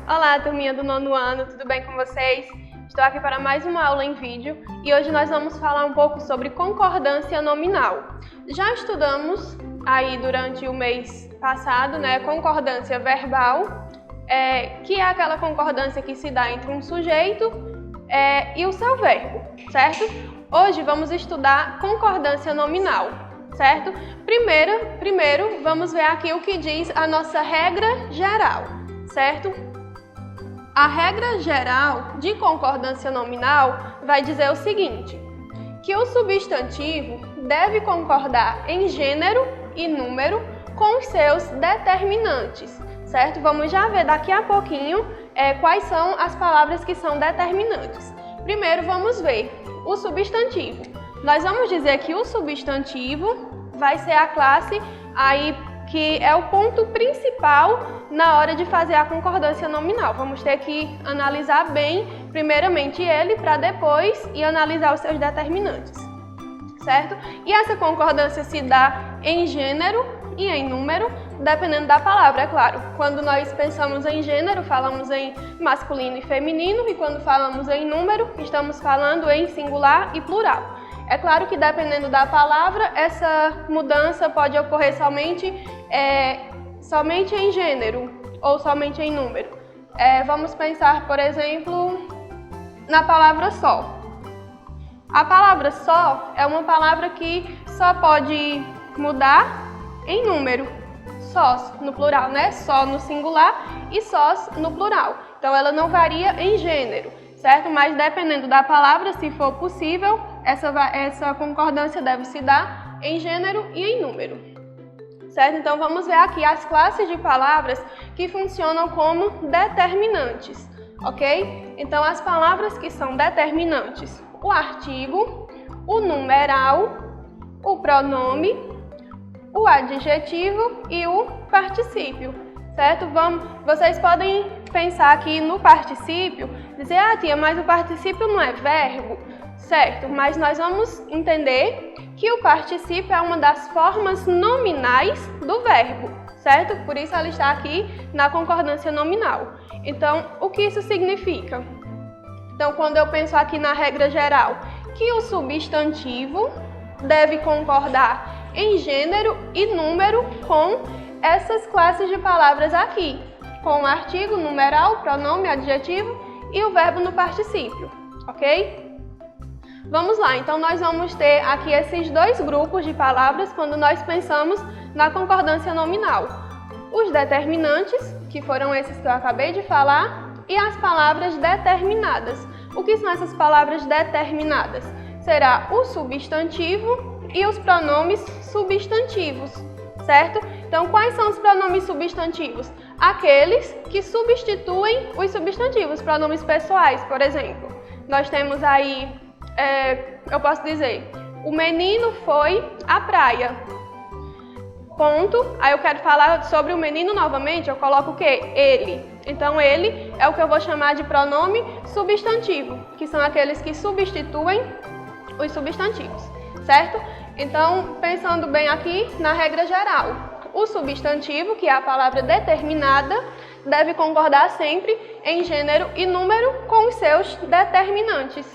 Olá, turminha do 9º ano, tudo bem com vocês? Estou aqui para mais uma aula em vídeo e hoje nós vamos falar um pouco sobre concordância nominal. Já estudamos aí durante o mês passado, concordância verbal, que é aquela concordância que se dá entre um sujeito e o seu verbo, certo? Hoje vamos estudar concordância nominal, certo? Primeiro vamos ver aqui o que diz a nossa regra geral, certo? A regra geral de concordância nominal vai dizer o seguinte, que o substantivo deve concordar em gênero e número com os seus determinantes, certo? Vamos já ver daqui a pouquinho quais são as palavras que são determinantes. Primeiro vamos ver o substantivo. Nós vamos dizer que o substantivo vai ser a classe aí que é o ponto principal na hora de fazer a concordância nominal. Vamos ter que analisar bem, primeiramente ele, para depois ir analisar os seus determinantes, certo? E essa concordância se dá em gênero e em número, dependendo da palavra, é claro. Quando nós pensamos em gênero, falamos em masculino e feminino, e quando falamos em número, estamos falando em singular e plural. É claro que dependendo da palavra, essa mudança pode ocorrer somente em gênero ou somente em número. Vamos pensar, por exemplo, na palavra só. A palavra só é uma palavra que só pode mudar em número. Sós no plural, Só no singular e sós no plural. Então ela não varia em gênero, certo? Mas dependendo da palavra, se for possível, essa concordância deve se dar em gênero e em número, certo? Então vamos ver aqui as classes de palavras que funcionam como determinantes, ok? Então as palavras que são determinantes, o artigo, o numeral, o pronome, o adjetivo e o particípio, certo? Vocês podem pensar aqui no particípio, dizer, tia, mas o particípio não é verbo, certo? Mas nós vamos entender que o particípio é uma das formas nominais do verbo, certo? Por isso ela está aqui na concordância nominal. Então, o que isso significa? Então, quando eu penso aqui na regra geral, que o substantivo deve concordar em gênero e número com essas classes de palavras aqui, com o artigo, numeral, pronome, adjetivo e o verbo no particípio, ok? Vamos lá, então nós vamos ter aqui esses dois grupos de palavras quando nós pensamos na concordância nominal. Os determinantes, que foram esses que eu acabei de falar, e as palavras determinadas. O que são essas palavras determinadas? Será o substantivo e os pronomes substantivos, certo? Então, quais são os pronomes substantivos? Aqueles que substituem os substantivos, pronomes pessoais, por exemplo. Nós temos aí, eu posso dizer, o menino foi à praia. Ponto. Aí eu quero falar sobre o menino novamente, eu coloco o quê? Ele. Então, ele é o que eu vou chamar de pronome substantivo, que são aqueles que substituem os substantivos, certo? Então, pensando bem aqui na regra geral, o substantivo, que é a palavra determinada, deve concordar sempre em gênero e número com os seus determinantes,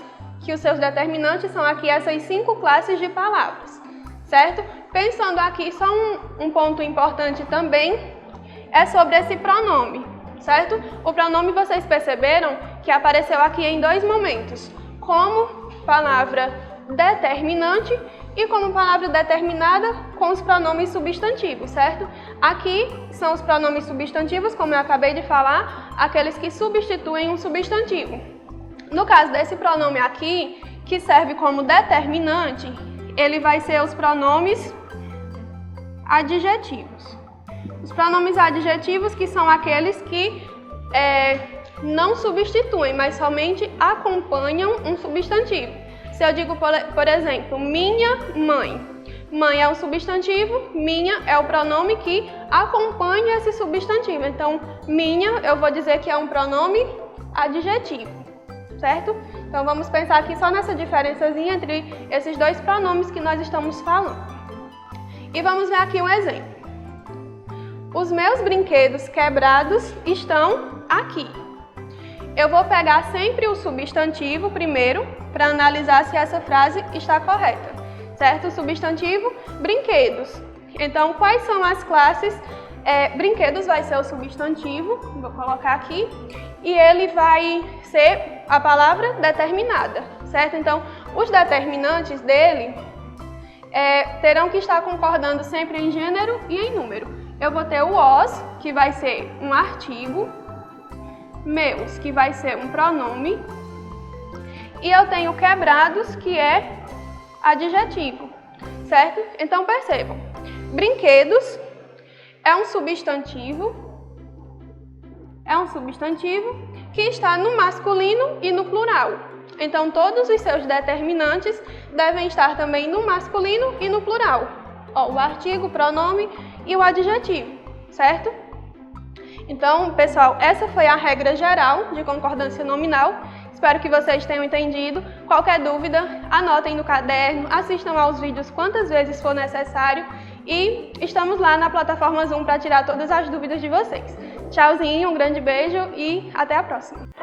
que os seus determinantes são aqui essas 5 classes de palavras, certo? Pensando aqui, só um ponto importante também é sobre esse pronome, certo? O pronome vocês perceberam que apareceu aqui em 2 momentos, como palavra determinante e como palavra determinada com os pronomes substantivos, certo? Aqui são os pronomes substantivos, como eu acabei de falar, aqueles que substituem um substantivo. No caso desse pronome aqui, que serve como determinante, ele vai ser os pronomes adjetivos. Os pronomes adjetivos que são aqueles que não substituem, mas somente acompanham um substantivo. Se eu digo, por exemplo, minha mãe. Mãe é um substantivo, minha é o pronome que acompanha esse substantivo. Então, minha, eu vou dizer que é um pronome adjetivo, certo? Então, vamos pensar aqui só nessa diferençazinha entre esses 2 pronomes que nós estamos falando. E vamos ver aqui um exemplo. Os meus brinquedos quebrados estão aqui. eu vou pegar sempre o substantivo primeiro para analisar se essa frase está correta, certo? O substantivo, brinquedos. Então, quais são as classes? Brinquedos vai ser o substantivo, vou colocar aqui, e ele vai ser a palavra determinada, certo? Então, os determinantes dele terão que estar concordando sempre em gênero e em número. Eu vou ter o os, que vai ser um artigo, meus, que vai ser um pronome, e eu tenho quebrados, que é adjetivo, certo? Então, percebam, brinquedos é um substantivo que está no masculino e no plural. Então, todos os seus determinantes devem estar também no masculino e no plural. O artigo, o pronome e o adjetivo, certo? Então, pessoal, essa foi a regra geral de concordância nominal. Espero que vocês tenham entendido. Qualquer dúvida, anotem no caderno, assistam aos vídeos quantas vezes for necessário e estamos lá na plataforma Zoom para tirar todas as dúvidas de vocês. Tchauzinho, um grande beijo e até a próxima!